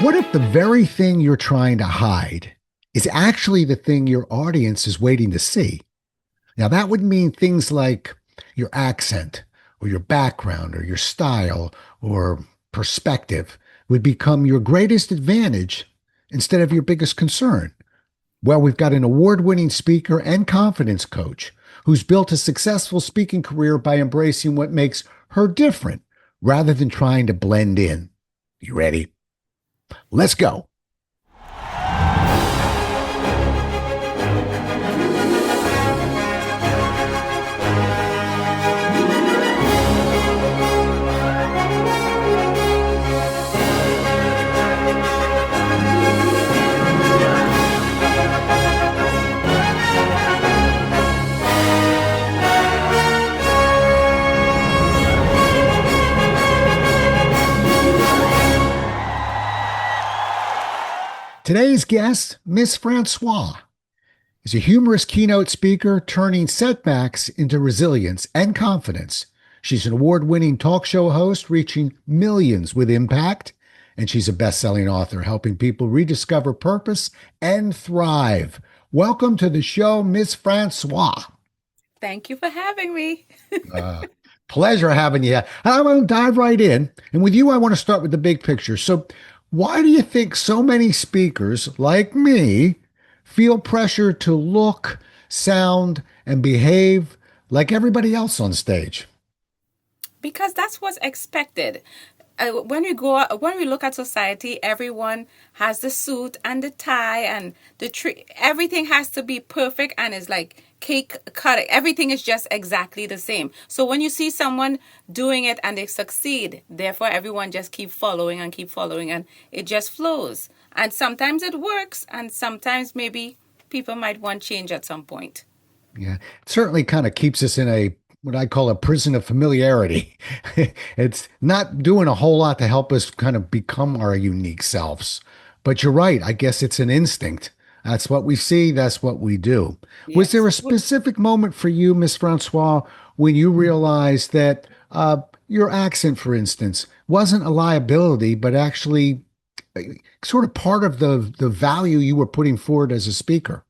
What if the very thing you're trying to hide is actually the thing your audience is waiting to see? Now, that would mean things like your accent or your background or your style or perspective would become your greatest advantage instead of your biggest concern. Well, we've got an award winning speaker and confidence coach who's built a successful speaking career by embracing what makes her different rather than trying to blend in. You ready? Let's go. Today's guest, Mss Francois, is a humorous keynote speaker turning setbacks into resilience and confidence. She's an award-winning talk show host reaching millions with impact, and she's a best-selling author helping people rediscover purpose and thrive. Welcome to the show, Mss Francois. Thank you for having me. Uh, Pleasure having you. I want to dive right in. And with you, I want to start with the big picture. So, why do you think so many speakers like me feel pressure to look, sound, and behave like everybody else on stage? Because that's what's expected. When we look at society, everyone has the suit and the tie and the tree. Everything has to be perfect and is like cake cut. Everything is just exactly the same. So when you see someone doing it and they succeed, therefore everyone just keep following, and it just flows. And sometimes it works, and sometimes maybe people might want change at some point. Yeah, it certainly kind of keeps us in a what I call a prison of familiarity. It's not doing a whole lot to help us kind of become our unique selves. But you're right. I guess it's an instinct. That's what we see. That's what we do. Was there Yes. a specific moment for you, Miss Francois, when you realized that your accent, for instance, wasn't a liability, but actually uh, sort of part of the value you were putting forward as a speaker?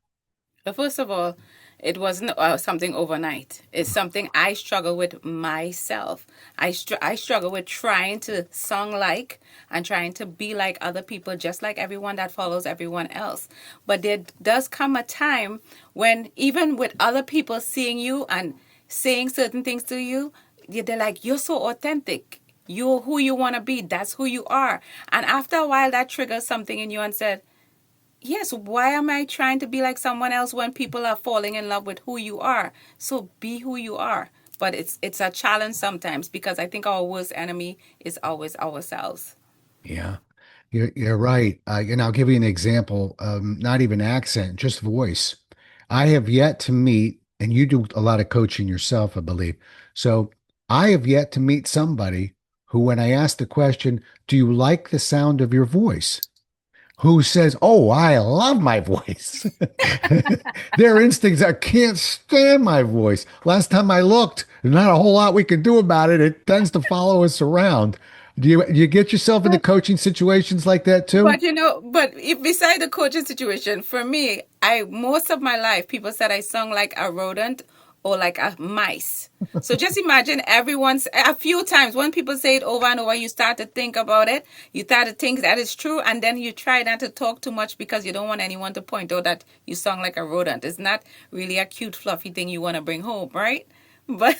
But first of all, it wasn't something overnight. It's something I struggle with myself. I struggle with trying to song like and trying to be like other people, just like everyone that follows everyone else. But there does come a time when even with other people seeing you and saying certain things to you, they're like, you're so authentic. You're who you want to be. That's who you are. And after a while, that triggers something in you and said, yes, why am I trying to be like someone else when people are falling in love with who you are? So be who you are. But it's a challenge sometimes because I think our worst enemy is always ourselves. Yeah. You're right. And I'll give you an example. Not even accent, just voice. I have yet to meet, and you do a lot of coaching yourself, I believe. So I have yet to meet somebody who, when I ask the question, do you like the sound of your voice? Who says, oh, I love my voice. Their instincts, I can't stand my voice. Last time I looked, there's not a whole lot we can do about it. It tends to follow us around. Do you get yourself into But coaching situations like that too? but if beside the coaching situation, for me, I most of my life people said I sung like a rodent or like a mice. So just imagine everyone's a few times when people say it over and over, you start to think about it, you start to think that it's true, and then you try not to talk too much because you don't want anyone to point out that you sung like a rodent. It's not really a cute, fluffy thing you want to bring home, right? But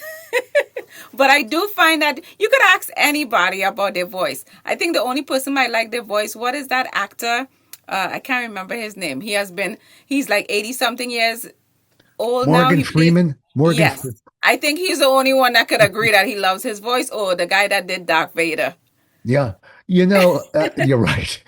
but I do find that you could ask anybody about their voice. I think the only person might like their voice. What is that actor? I can't remember his name. He's like 80 something years old now. Morgan He plays, Freeman. Morgan. yes. I think he's the only one that could agree that he loves his voice, or the guy that did Darth Vader. Yeah. You're right.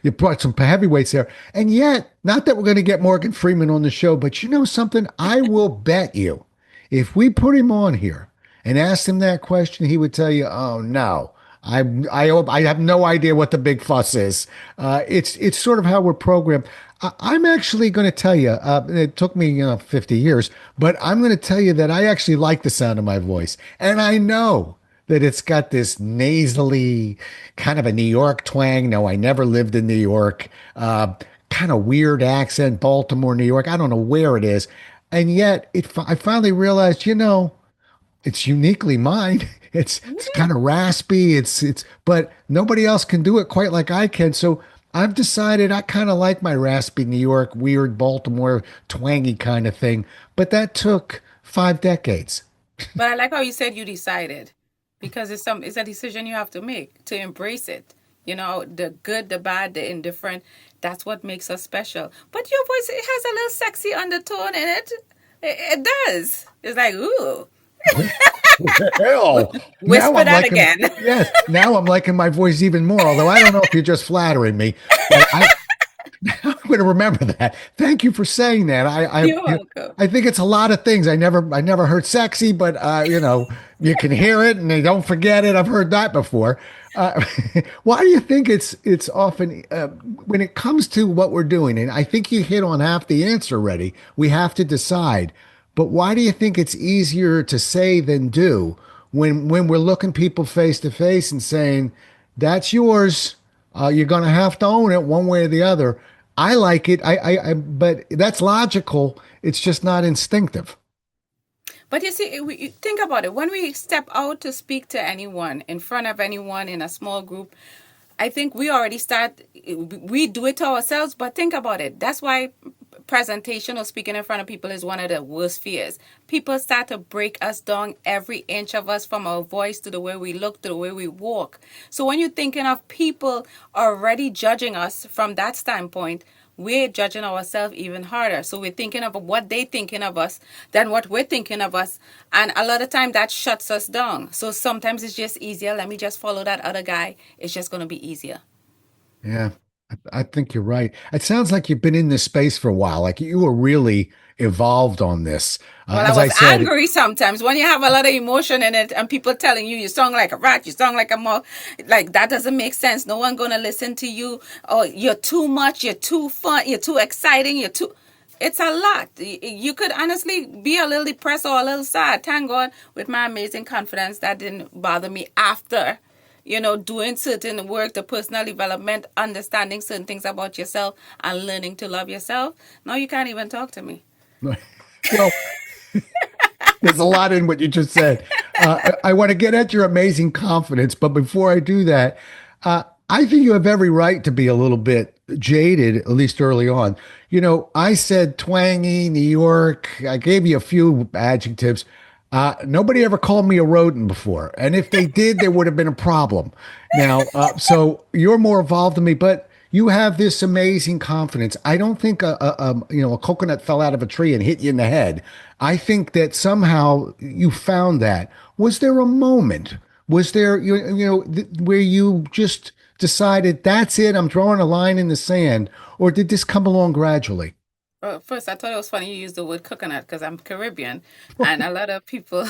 You brought some heavyweights there. And yet, not that we're going to get Morgan Freeman on the show, but you know something? I will bet you if we put him on here and asked him that question, he would tell you, oh, no. I have no idea what the big fuss is. It's sort of how we're programmed. I'm actually going to tell you. It took me 50 years, but I'm going to tell you that I actually like the sound of my voice, and I know that it's got this nasally kind of a New York twang. No, I never lived in New York. Kind of weird accent, Baltimore, New York. I don't know where it is. And yet I finally realized, it's uniquely mine. It's Yeah. kind of raspy. But nobody else can do it quite like I can. So I've decided I kind of like my raspy New York, weird Baltimore, twangy kind of thing. But that took 5 decades. But I like how you said you decided because it's a decision you have to make to embrace it. You know, the good, the bad, the indifferent. That's what makes us special. But your voice, it has a little sexy undertone in it. It does. It's like, ooh. Well, now Whisper I'm that liking, again. yes, now I'm liking my voice even more. Although I don't know if you're just flattering me, but I'm going to remember that. Thank you for saying that. You're welcome. I think it's a lot of things. I never heard sexy, but you can hear it and they don't forget it. I've heard that before. Uh, why do you think it's often when it comes to what we're doing? And I think you hit on half the answer already. We have to decide. But why do you think it's easier to say than do when we're looking people face to face and saying, "That's yours. You're going to have to own it one way or the other." I like it. But that's logical. It's just not instinctive. But you see, you think about it. When we step out to speak to anyone, in front of anyone, in a small group, I think we already start, we do it to ourselves, but think about it. That's why presentation or speaking in front of people is one of the worst fears. People start to break us down, every inch of us, from our voice to the way we look to the way we walk. So when you're thinking of people already judging us from that standpoint, we're judging ourselves even harder. So we're thinking of what they thinking of us than what we're thinking of us. And a lot of time that shuts us down. So sometimes it's just easier. Let me just follow that other guy. It's just going to be easier. Yeah, I think you're right. It sounds like you've been in this space for a while. Like you were really evolved on this. Well, I As I was said, angry sometimes when you have a lot of emotion in it and people telling you sound like a rat, you sound like a mouse. Like that doesn't make sense. No one gonna listen to you. Oh, you're too much. You're too fun. You're too exciting. You're too. It's a lot. You could honestly be a little depressed or a little sad. Thank God, with my amazing confidence, that didn't bother me after. Doing certain work, the personal development, understanding certain things about yourself, and learning to love yourself. Now you can't even talk to me. well, there's a lot in what you just said. I want to get at your amazing confidence, but before I do that, I think you have every right to be a little bit jaded, at least early on. I said twangy, New York. I gave you a few adjectives. Nobody ever called me a rodent before, and if they did, there would have been a problem. Now, so you're more evolved than me, but you have this amazing confidence. I don't think a coconut fell out of a tree and hit you in the head. I think that somehow you found that. Was there a moment? Was there where you just decided that's it? I'm drawing a line in the sand, or did this come along gradually? First, I thought it was funny you used the word coconut because I'm Caribbean, and a lot of people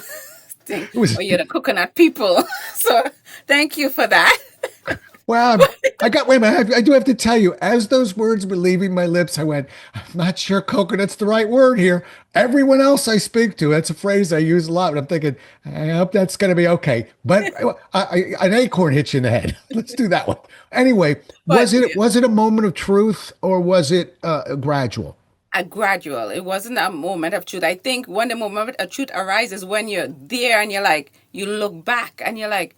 think, It was "Oh, you're the coconut people." So, thank you for that. Wow. Wait a minute. I do have to tell you, as those words were leaving my lips, I went, I'm not sure coconut's the right word here. Everyone else I speak to, that's a phrase I use a lot. But I'm thinking, I hope that's going to be okay. But an acorn hits you in the head. Let's do that one. Anyway, But was it a moment of truth or was it gradual? a gradual. It wasn't a moment of truth. I think when the moment of truth arises, when you're there and you're like, you look back and you're like,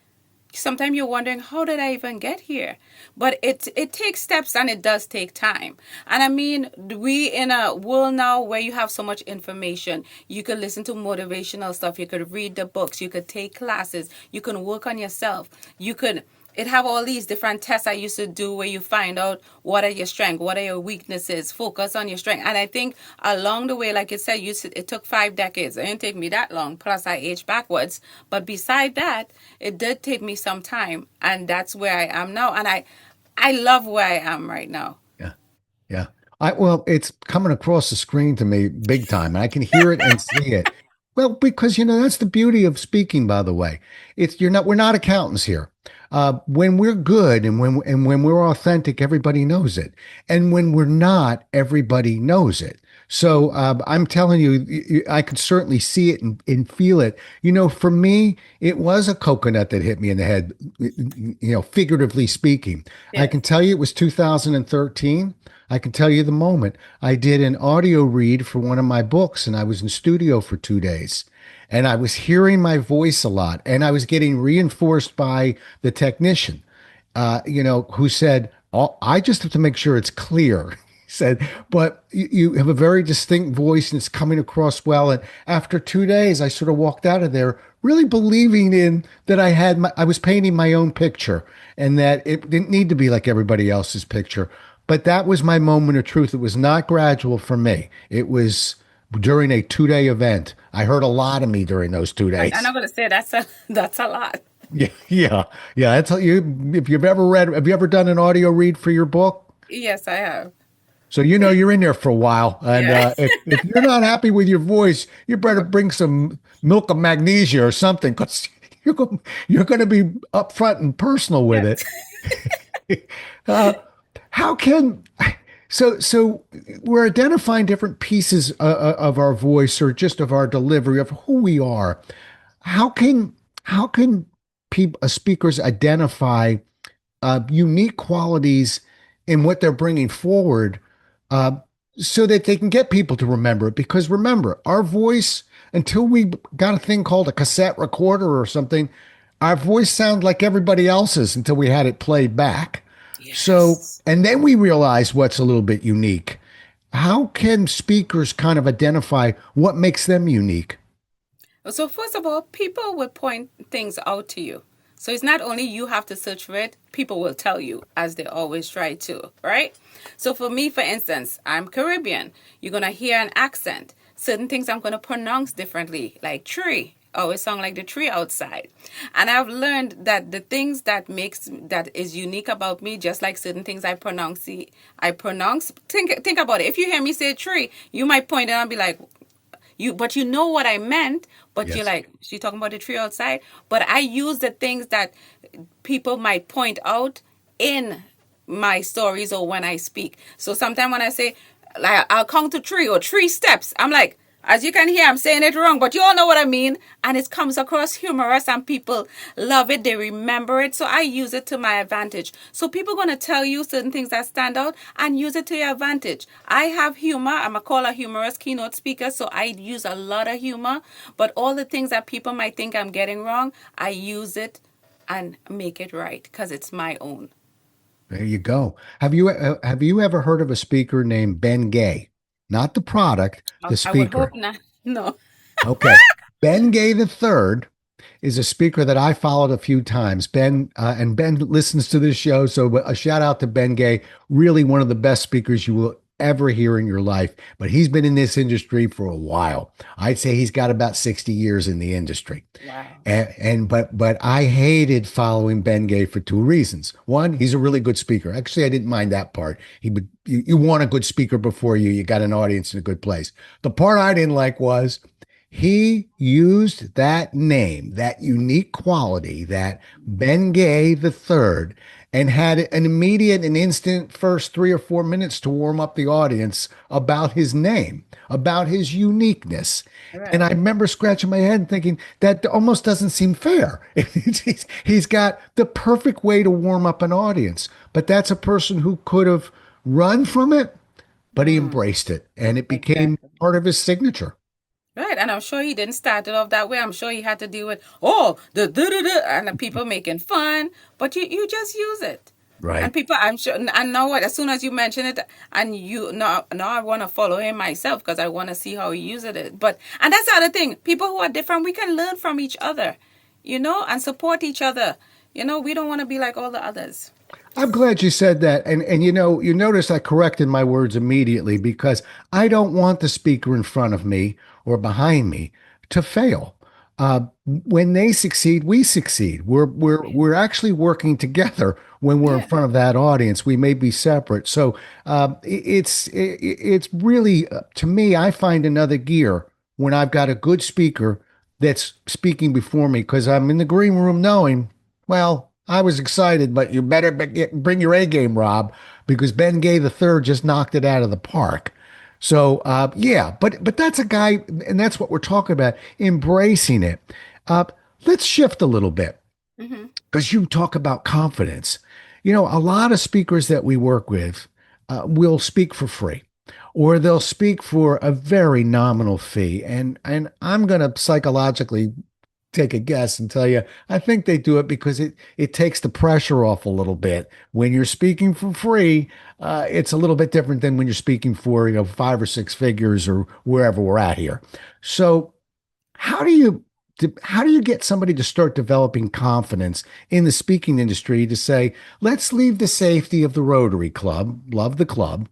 sometimes you're wondering, how did I even get here? But it takes steps and it does take time. And I mean, we in a world now where you have so much information. You could listen to motivational stuff. You could read the books. You could take classes. You can work on yourself. It have all these different tests I used to do where you find out what are your strengths, what are your weaknesses, focus on your strength. And I think along the way, like you said, it took 5 decades. It didn't take me that long, plus I aged backwards. But beside that, it did take me some time. And that's where I am now. And I love where I am right now. Yeah. Yeah. Well, it's coming across the screen to me big time. I can hear it and see it. Well, because that's the beauty of speaking, by the way. We're not accountants here. When we're good and when we're authentic, everybody knows it. And when we're not, everybody knows it. So I'm telling you, I could certainly see it and feel it. For me, it was a coconut that hit me in the head, figuratively speaking. I Yes. can tell you it was 2013. I can tell you the moment. I did an audio read for one of my books, and I was in studio for 2 days. And I was hearing my voice a lot, and I was getting reinforced by the technician, who said, oh, I just have to make sure it's clear. He said, but you have a very distinct voice and it's coming across well. And after 2 days, I sort of walked out of there really believing in that I was painting my own picture and that it didn't need to be like everybody else's picture. But that was my moment of truth. It was not gradual for me. It was during a 2 day event. I heard a lot of me during those two And days. I'm gonna say that's a that's a lot. Yeah, yeah, yeah. That's how you. If you've ever read, have you ever done an audio read for your book? Yes, I have. So you're in there for a while, and Yeah. if you're not happy with your voice, you better bring some milk of magnesia or something, because you're going to be upfront and personal with Yes. it. Uh, how can so we're identifying different pieces of our voice or just of our delivery of who we are. How can people speakers identify unique qualities in what they're bringing forward, uh, so that they can get people to remember it? Because remember, our voice, until we got a thing called a cassette recorder or something, our voice sounded like everybody else's until we had it played back. So, Yes. and then we realized what's a little bit unique. How can speakers kind of identify what makes them unique? So first of all, people will point things out to you. So it's not only you have to search for it, people will tell you as they always try to, right? So for me, for instance, I'm Caribbean. You're going to hear an accent. Certain things I'm going to pronounce differently, like tree. Always sound like the tree outside. And I've learned that the things that is unique about me, just like certain things I pronounce, think about it. If you hear me say tree, you might point it out and be like, but you know what I meant, but you're Yes. like, she talking about the tree outside. But I use the things that people might point out in my stories or when I speak. So sometimes when I say, like, I'll count to three or three steps, I'm like, as you can hear, I'm saying it wrong, but you all know what I mean. And it comes across humorous and people love it. They remember it. So I use it to my advantage. So people going to tell you certain things that stand out and use it to your advantage. I have humor. I'm a call a humorous keynote speaker. So I use a lot of humor. But all the things that people might think I'm getting wrong, I use it and make it right because it's my own. There you go. Have you ever heard of a speaker named Ben Gay? Not the product, the I would hope speaker. not. No. Okay. Ben Gay the third is a speaker that I followed a few times. Ben listens to this show, so a shout out to Ben Gay. Really one of the best speakers you will ever hear in your life. But he's been in this industry for a while. I'd say he's got about 60 years in the industry. Wow. But I hated following Ben Gay for two reasons. One, he's a really good speaker. Actually, I didn't mind that part. You want a good speaker before you got an audience in a good place. The part I didn't like was he used that name, that unique quality, that Ben Gay the third, and had an immediate and instant first 3 or 4 minutes to warm up the audience about his name, about his uniqueness. And I Right. remember scratching my head and thinking that almost doesn't seem fair. He's got the perfect way to warm up an audience, but that's a person who could have run from it, but he Mm, embraced it and it became exactly. part of his signature. Right, and I'm sure he didn't start it off that way. I'm sure he had to deal with the and the people making fun, but you just use it, and Right. people. I'm sure, and now what? As soon as you mention it, and you now I want to follow him myself because I want to see how he uses it. But and that's the other thing. People who are different, we can learn from each other, and support each other. We don't want to be like all the others. I'm glad you said that. And you notice I corrected my words immediately because I don't want the speaker in front of me or behind me to fail. When they succeed, we succeed. We're actually working together when we're in Yeah. front of that audience. We may be separate. So it's really, to me, I find another gear when I've got a good speaker that's speaking before me because I'm in the green room knowing, well, I was excited, but you better bring your A game, Rob, because Ben Gay the third just knocked it out of the park. So yeah, but that's a guy, and that's what we're talking about, embracing it. Uh, let's shift a little bit Hmm. because you talk about confidence. You know, a lot of speakers that we work with will speak for free, or they'll speak for a very nominal fee, and I'm going to psychologically take a guess and tell you I think they do it because it takes the pressure off a little bit. When you're speaking for free, it's a little bit different than when you're speaking for, you know, five or six figures or wherever we're at here. So how do you how do you get somebody to start developing confidence in the speaking industry to say, let's leave the safety of the Rotary Club, love the club,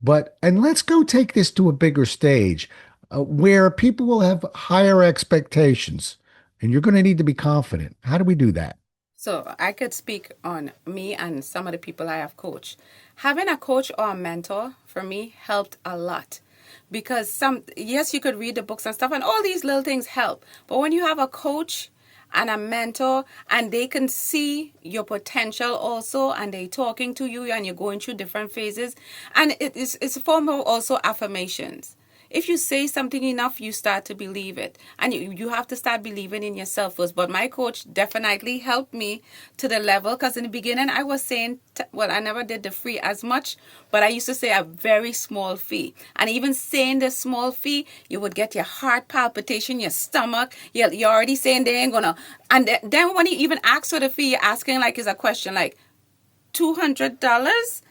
but and let's go take this to a bigger stage where people will have higher expectations, and you're going to need to be confident. How do we do that? So I could speak on me and some of the people I have coached. Having a coach or a mentor for me helped a lot because yes, you could read the books and stuff, and all these little things help. But when you have a coach and a mentor and they can see your potential also and they talking to you and you're going through different phases, and it's a form of also affirmations. If you say something enough, you start to believe it. And you have to start believing in yourself first. But my coach definitely helped me to the level because in the beginning I was saying, well, I never did the free as much, but I used to say a very small fee. And even saying the small fee, you would get your heart palpitation, your stomach. You're already saying they ain't gonna. And then when you even ask for the fee, you're asking like, is a question like, $200,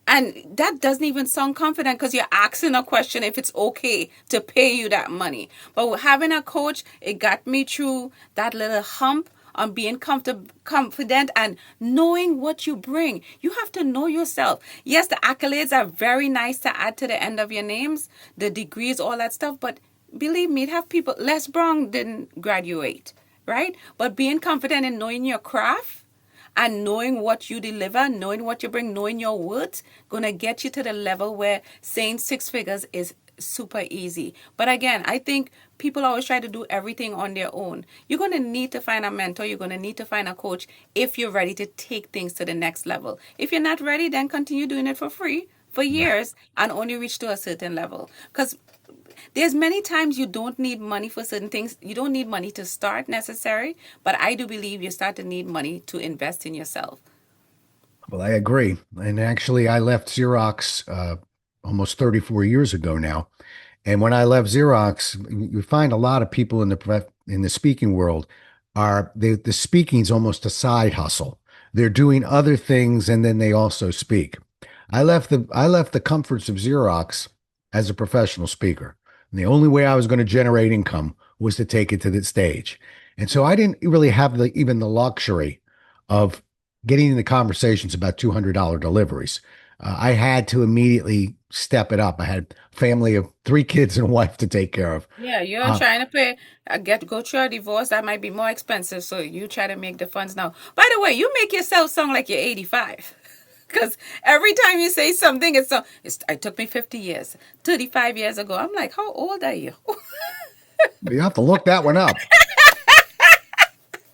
and that doesn't even sound confident because you're asking a question if it's okay to pay you that money. But with having a coach, it got me through that little hump on being confident and knowing what you bring. You have to know yourself. Yes, the accolades are very nice to add to the end of your names, the degrees, all that stuff. But believe me, it have people. Les Brown didn't graduate, right? But being confident in knowing your craft and knowing what you deliver, knowing what you bring, knowing your words, gonna get you to the level where saying six figures is super easy. But again, I think people always try to do everything on their own. You're gonna need to find a mentor, you're gonna need to find a coach if you're ready to take things to the next level. If you're not ready, then continue doing it for free for years and only reach to a certain level. Because there's many times you don't need money for certain things. You don't need money to start necessary, but I do believe you start to need money to invest in yourself. Well, I agree. And actually, I left Xerox almost 34 years ago now. And when I left Xerox, you find a lot of people in the speaking world are the speaking's almost a side hustle. They're doing other things and then they also speak. I left the comforts of Xerox as a professional speaker. And the only way I was going to generate income was to take it to the stage. And so I didn't really have even the luxury of getting into conversations about $200 deliveries. I had to immediately step it up. I had a family of three kids and a wife to take care of. Yeah, you're Uh, trying to pay go through a divorce that might be more expensive, so you try to make the funds now. By the way, you make yourself sound like you're 85. Because every time you say something, it took me 50 years, 35 years ago. I'm like, how old are you? you have to look that one up.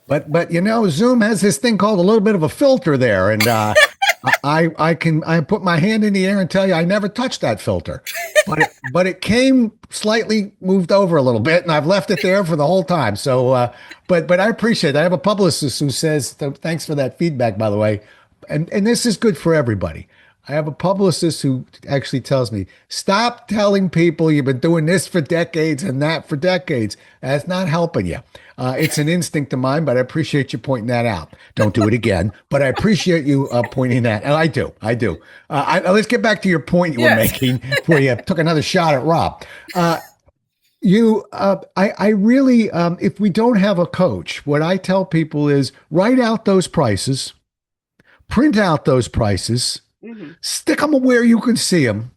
But you know, Zoom has this thing called a little bit of a filter there, and I put my hand in the air and tell you I never touched that filter, but it came slightly moved over a little bit, and I've left it there for the whole time. So, but I appreciate that. I have a publicist who says, thanks for that feedback, by the way, and this is good for everybody. I have a publicist who actually tells me, stop telling people you've been doing this for decades and that for decades. That's not helping you. It's an instinct of mine, but I appreciate you pointing that out. Don't do it again, but I appreciate you pointing that. And I do. I do. Let's get back to your point you were Yes. making where you took another shot at Rob. I really, if we don't have a coach, what I tell people is write out those prices, print out those prices, Hmm. stick them where you can see them,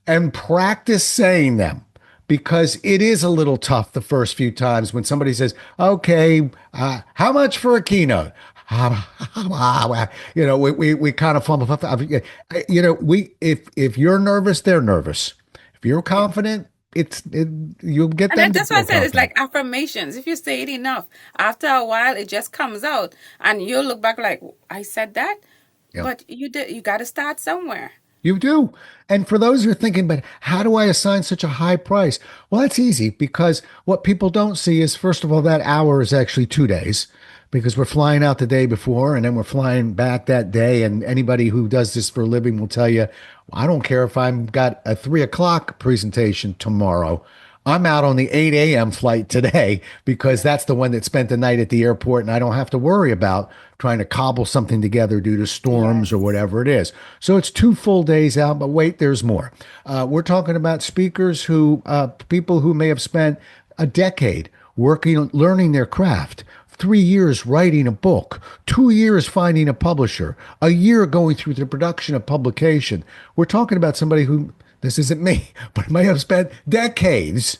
and practice saying them because it is a little tough the first few times when somebody says, okay, how much for a keynote? We kind of fumble. If you're nervous, they're nervous. If you're confident, you'll get And them to that's why I feel said it's confident. like affirmations. If you say it enough, after a while, it just comes out, and you'll look back like, I said that, Yeah. but you did. You got to start somewhere. You do. And for those who are thinking, but how do I assign such a high price? Well, that's easy because what people don't see is, first of all, that hour is actually 2 days because we're flying out the day before and then we're flying back that day. And anybody who does this for a living will tell you, I don't care if I've got a 3 o'clock presentation tomorrow. I'm out on the 8 a.m. flight today because that's the one that spent the night at the airport and I don't have to worry about trying to cobble something together due to storms or Yes. whatever it is. So it's 2 full days out, but wait, there's more. We're talking about speakers people who may have spent a decade working, learning their craft. 3 years writing a book, 2 years finding a publisher, a year going through the production of publication. We're talking about somebody who, this isn't me, but may have spent decades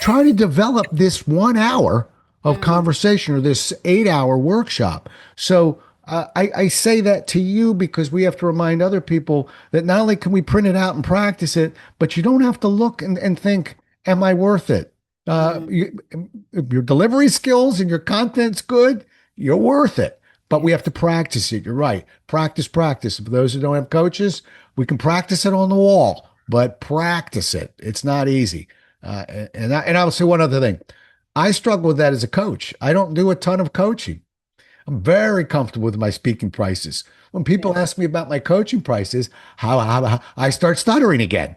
trying to develop this 1 hour of Mm, conversation or this 8 hour workshop. So I say that to you because we have to remind other people that not only can we print it out and practice it, but you don't have to look and think, am I worth it? mm, If your delivery skills and your content's good, you're worth it. But we have to yes. practice it. You're right. Practice, practice. For those who don't have coaches, we can practice it on the wall, but practice it. It's not easy. And I will say one other thing. I struggle with that as a coach. I don't do a ton of coaching. I'm very comfortable with my speaking prices. When people Yes. ask me about my coaching prices, how I start stuttering again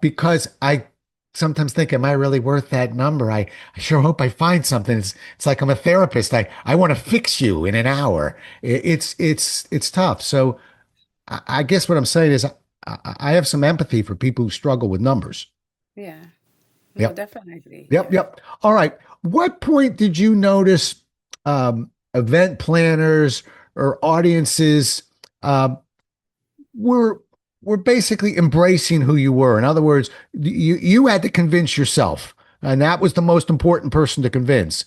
because I sometimes think, am I really worth that number? I sure hope I find something. It's like I'm a therapist. I want to fix you in an hour. It's tough. So I guess what I'm saying is I have some empathy for people who struggle with numbers. Yeah. No, Yep. definitely. Yep. Yeah. Yep. All right. What point did you notice event planners or audiences um, were were basically embracing who you were? In other words, you had to convince yourself, and that was the most important person to convince.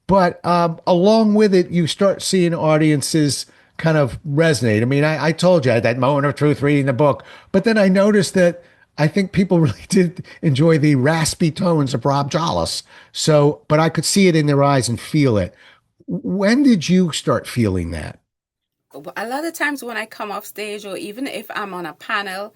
But along with it, you start seeing audiences kind of resonate. I mean, I told you I had that moment of truth reading the book, but then I noticed that I think people really did enjoy the raspy tones of Rob Jollis. So, but I could see it in their eyes and feel it. When did you start feeling that? A lot of times when I come off stage, or even if I'm on a panel,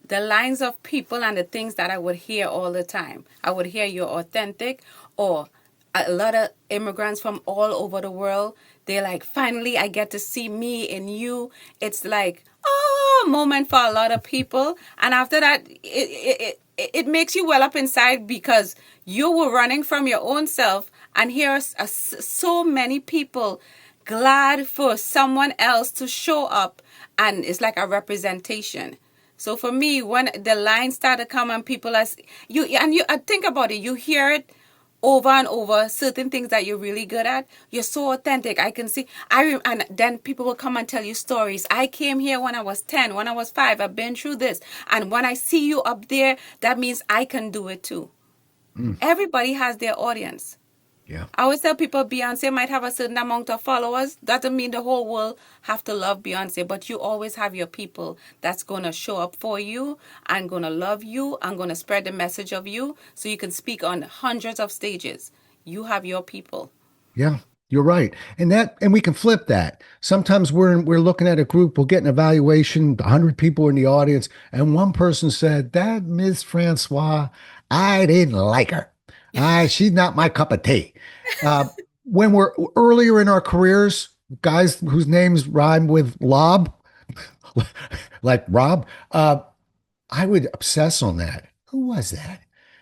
the lines of people and the things that I would hear all the time. I would hear you're authentic, or a lot of immigrants from all over the world. They're like, finally, I get to see me in you. It's like, oh, moment for a lot of people. And after that, it makes you well up inside because you were running from your own self. And here are so many people glad for someone else to show up, and it's like a representation. So for me, when the lines start to come and people as you and you think about it, you hear it over and over, certain things that you're really good at, you're so authentic. I can see and then people will come and tell you stories. I came here when I was 10, when I was 5, I've been through this, and when I see you up there, that means I can do it too. Mm, Everybody has their audience. yeah. I always tell people Beyonce might have a certain amount of followers. Doesn't mean the whole world have to love Beyonce, but you always have your people that's gonna show up for you and gonna love you and gonna spread the message of you so you can speak on hundreds of stages. You have your people. Yeah, you're right. And we can flip that. Sometimes we're looking at a group, we'll get an evaluation, 100 people in the audience, and one person said, that Miss Francois, I didn't like her. She's not my cup of tea. Uh, when we're earlier in our careers, guys whose names rhyme with lob, like Rob, I would obsess on that. Who was that?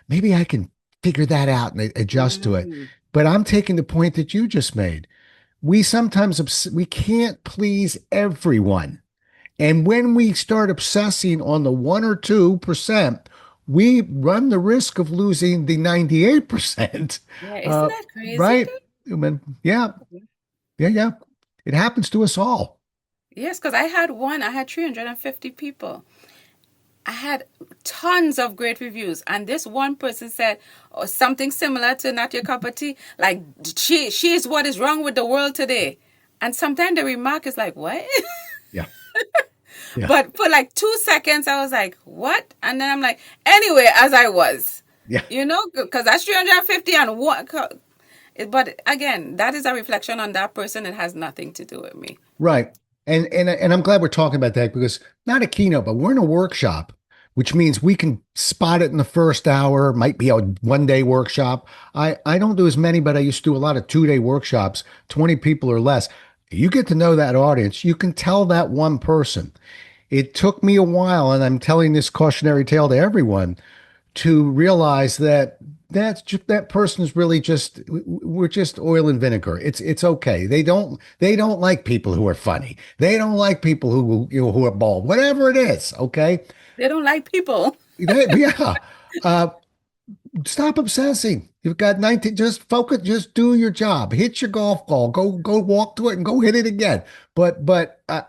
Maybe I can figure that out and adjust to it. Mm. But I'm taking the point that you just made. We sometimes we can't please everyone. And when we start obsessing on the 1 or 2%, we run the risk of losing the 98%. Yeah, isn't Uh, that crazy? right. I mean, yeah, yeah, yeah. It happens to us all. Yes, because I had 350 people. I had tons of great reviews, and this one person said something similar to "Not Your Cup of Tea." Like she is what is wrong with the world today, and sometimes the remark is like, "What?" Yeah. Yeah. But for like 2 seconds, I was like, "What?" And then I'm like, "Anyway, as I was, Yeah. because that's 350 and one." But again, that is a reflection on that person. It has nothing to do with me. Right. And I'm glad we're talking about that because not a keynote, but we're in a workshop, which means we can spot it in the first hour. Might be a 1 day workshop. I don't do as many, but I used to do a lot of 2 day workshops, 20 people or less. You get to know that audience. You can tell that one person. It took me a while, and I'm telling this cautionary tale to everyone to realize that that person is really just we're just oil and vinegar. It's okay. They don't like people who are funny. They don't like people who are bald. Whatever it is, okay. They don't like people. Yeah. Uh, Stop obsessing. You've got 19. Just focus. Just do your job. Hit your golf ball. Go walk to it and go hit it again. But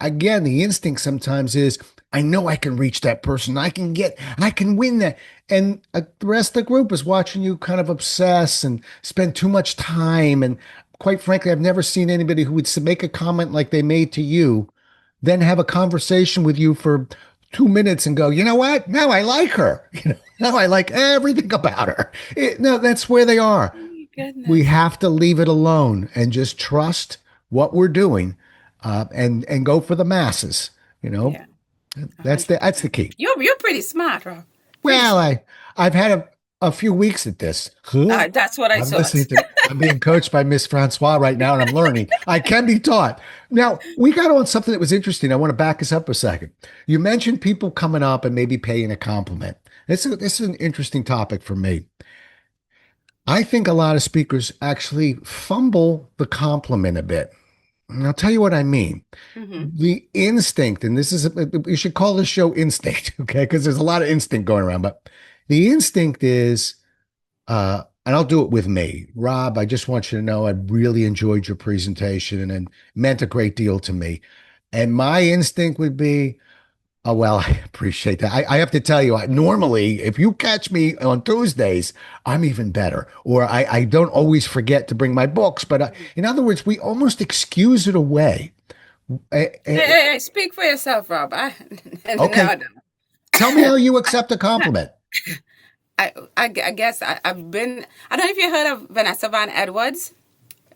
again, the instinct sometimes is I know I can reach that person. I can win that. And the rest of the group is watching you kind of obsess and spend too much time. And quite frankly, I've never seen anybody who would make a comment like they made to you, then have a conversation with you for 2 minutes and go, you know what? Now I like her. Now I like everything about her. No, that's where they are. Oh my We goodness. have to leave it alone and just trust what we're doing, and go for the masses. You know, Yeah, that's the 100%. key. You're pretty smart, Rob. Pretty Well, smart. I've had a few weeks at this. Huh? That's what I I'm thought. listening to. I'm being coached by Miss Francois right now, and I'm learning. I can be taught. Now we got on something that was interesting. I want to back us up a second. You mentioned people coming up and maybe paying a compliment. This is an interesting topic for me. I think a lot of speakers actually fumble the compliment a bit. And I'll tell you what I mean. Hmm. The instinct, and this is, you should call this show Instinct, okay? Because there's a lot of instinct going around, but the instinct is, and I'll do it with me. Rob, I just want you to know I really enjoyed your presentation and it meant a great deal to me. And my instinct would be, oh, well, I appreciate that. I have to tell you, normally, if you catch me on Tuesdays, I'm even better. Or I don't always forget to bring my books. But in other words, we almost excuse it away. Eh, Hey, eh, hey, hey, speak for yourself, Rob. okay, No, no. tell me how you accept a compliment. I guess I've been. I don't know if you heard of Vanessa Van Edwards.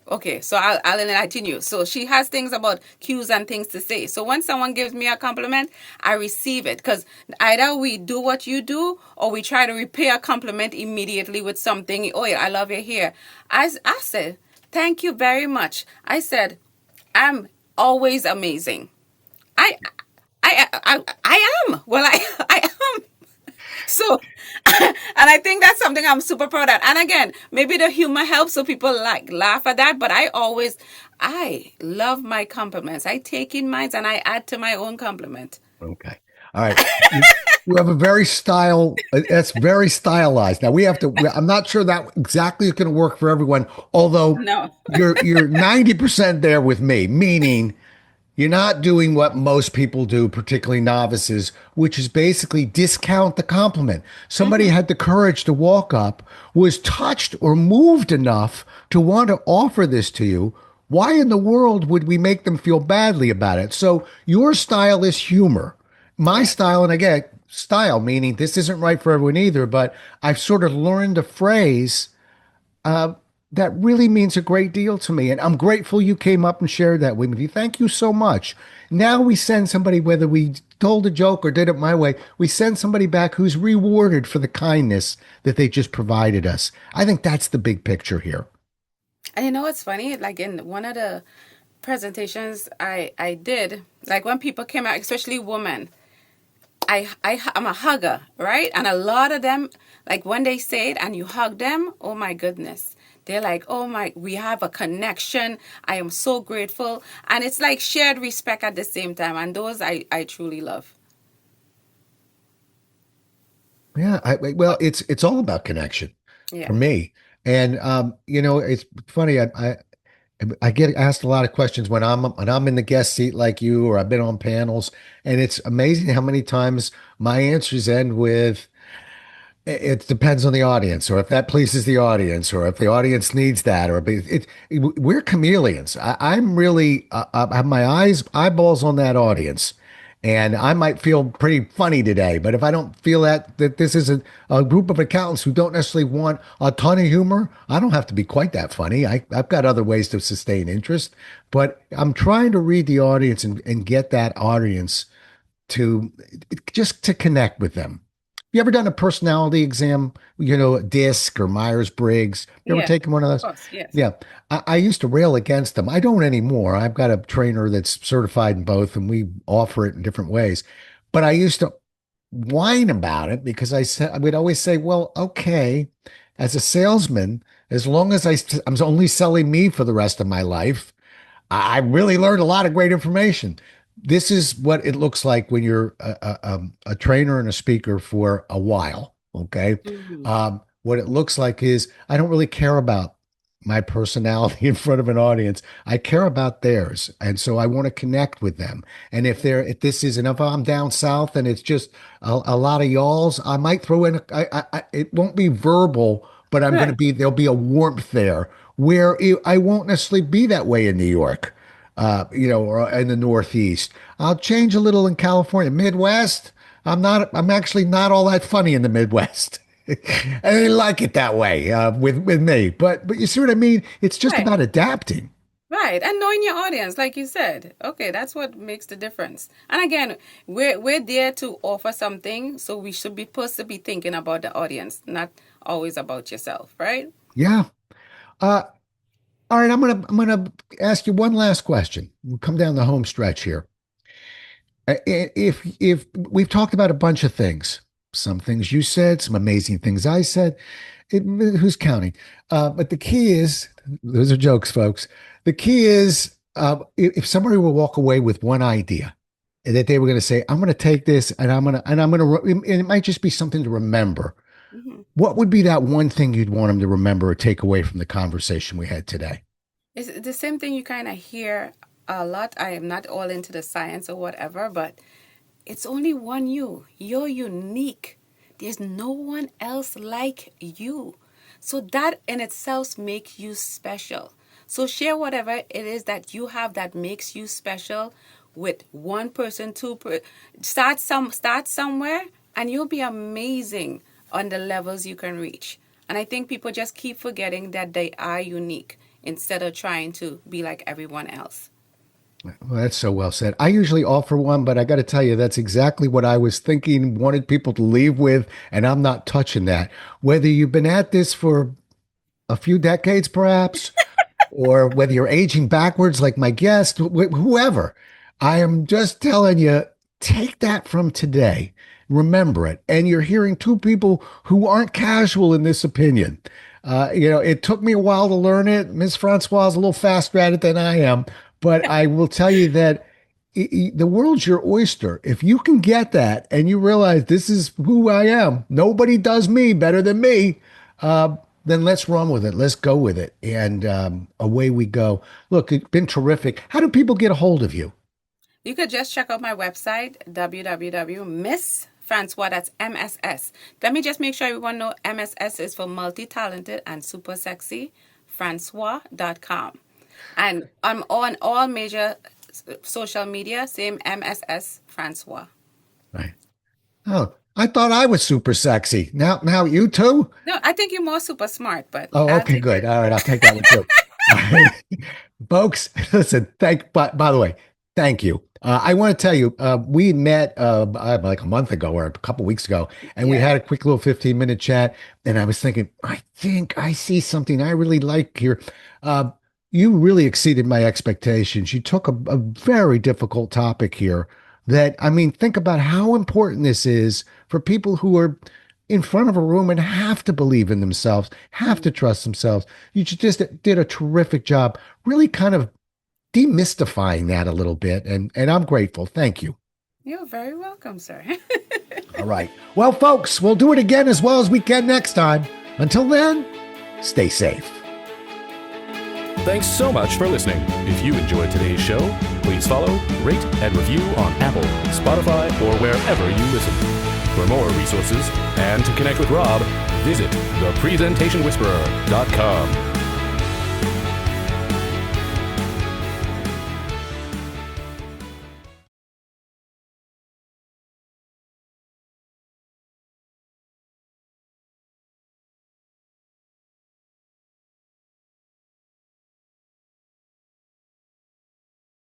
Okay, so I'll enlighten you. So she has things about cues and things to say. So when someone gives me a compliment, I receive it because either we do what you do or we try to repay a compliment immediately with something. Oh, yeah, I love your hair. I said, thank you very much. I said, I'm always amazing. I I am. Well, I am. So, and I think that's something I'm super proud of. And again, maybe the humor helps so people like laugh at that. But I love my compliments. I take in mine and I add to my own compliment. Okay. All right. You have a very that's very stylized. Now I'm not sure that exactly is going to work for everyone, although No. you're 90% there with me, meaning you're not doing what most people do, particularly novices, which is basically discount the compliment. Somebody Hmm. had the courage to walk up, was touched or moved enough to want to offer this to you. Why in the world would we make them feel badly about it? So your style is humor. My Yes. style, and again, style meaning this isn't right for everyone either, but I've sort of learned a phrase uh, that really means a great deal to me. And I'm grateful you came up and shared that with me. Thank you so much. Now we send somebody, whether we told a joke or did it my way, we send somebody back who's rewarded for the kindness that they just provided us. I think that's the big picture here. And you know what's funny? Like in one of the presentations I did, like when people came out, especially women, I'm a hugger, right? And a lot of them, like when they say it and you hug them, oh my goodness. They're like, oh my, we have a connection. I am so grateful. And it's like shared respect at the same time. And those I truly love. Yeah, well, it's all about connection for Yeah. me. And it's funny. I get asked a lot of questions when I'm in the guest seat like you, or I've been on panels, and it's amazing how many times my answers end with it depends on the audience, or if that pleases the audience, or if the audience needs that, or we're chameleons. I'm really I have my eyeballs on that audience, And I might feel pretty funny today, but if I don't feel that this is a group of accountants who don't necessarily want a ton of humor, I don't have to be quite that funny. I've got other ways to sustain interest, but I'm trying to read the audience and get that audience to just to connect with them. You ever done a personality exam, DISC or Myers-Briggs? You ever Yeah, taken one of of those? course, yes. Yeah. I used to rail against them. I don't anymore. I've got a trainer that's certified in both, and we offer it in different ways. But I used to whine about it because I would always say, well, okay, as a salesman, as long as I'm only selling me for the rest of my life, I really learned a lot of great information. This is what it looks like when you're a trainer and a speaker for a while. Okay. Hmm. What it looks like is I don't really care about my personality in front of an audience. I care about theirs. And so I want to connect with them. And if this is enough, I'm down south and it's just a lot of y'alls, I might throw in, it won't be verbal, but Right, there'll be a warmth there where I won't necessarily be that way in New York, or in the Northeast. I'll change a little in California, Midwest. I'm actually not all that funny in the Midwest. I didn't like it that way with me, but you see what I mean? It's just right, about adapting. right. And knowing your audience, like you said. Okay, that's what makes the difference. And again, we're there to offer something, so we should be supposed to be thinking about the audience, not always about yourself, right? Yeah. Uh, all right. I'm gonna ask you one last question. We'll come down the home stretch here. If we've talked about a bunch of things, some things you said, some amazing things I said. Who's counting? But the key is, those are jokes, folks. The key is, if somebody will walk away with one idea that they were going to say, I'm going to take this and it might just be something to remember. Hmm. What would be that one thing you'd want them to remember or take away from the conversation we had today? It's the same thing you kind of hear a lot. I am not all into the science or whatever, but it's only one you. You're unique. There's no one else like you. So that in itself makes you special. So share whatever it is that you have that makes you special with one person, start somewhere and you'll be amazing on the levels you can reach. And I think people just keep forgetting that they are unique instead of trying to be like everyone else. Well, that's so well said. I usually offer one, but I got to tell you, that's exactly what I was thinking, wanted people to leave with, and I'm not touching that. Whether you've been at this for a few decades, perhaps, or whether you're aging backwards like my guest, whoever, I am just telling you, take that from today. Remember it. And you're hearing two people who aren't casual in this opinion. It took me a while to learn it. Miss Francois is a little faster at it than I am, but I will tell you that the world's your oyster. If you can get that and you realize this is who I am, nobody does me better than me, then let's run with it. Let's go with it. And away we go. Look, it's been terrific. How do people get a hold of you? You could just check out my website, www.missfrancois, that's MSS. Let me just make sure everyone know MSS is for multi-talented and super sexy, Francois.com. And I'm on all major social media, same MSS Francois. Right. Oh, I thought I was super sexy. Now you too? No, I think you're more super smart, but Oh, I'll okay, take good. it. All right, I'll take that one too. All right. Folks, listen, by the way, thank you. I want to tell you, we met like a month ago or a couple weeks ago, and we Yeah. had a quick little 15-minute chat. And I was thinking, I think I see something I really like here. Uh, you really exceeded my expectations. You took a very difficult topic here that, I mean, think about how important this is for people who are in front of a room and have to believe in themselves, have to trust themselves. You just did a terrific job, really kind of demystifying that a little bit. And I'm grateful. Thank you. You're very welcome, sir. All right. Well, folks, we'll do it again as well as we can next time. Until then, stay safe. Thanks so much for listening. If you enjoyed today's show, please follow, rate, and review on Apple, Spotify, or wherever you listen. For more resources and to connect with Rob, visit thepresentationwhisperer.com.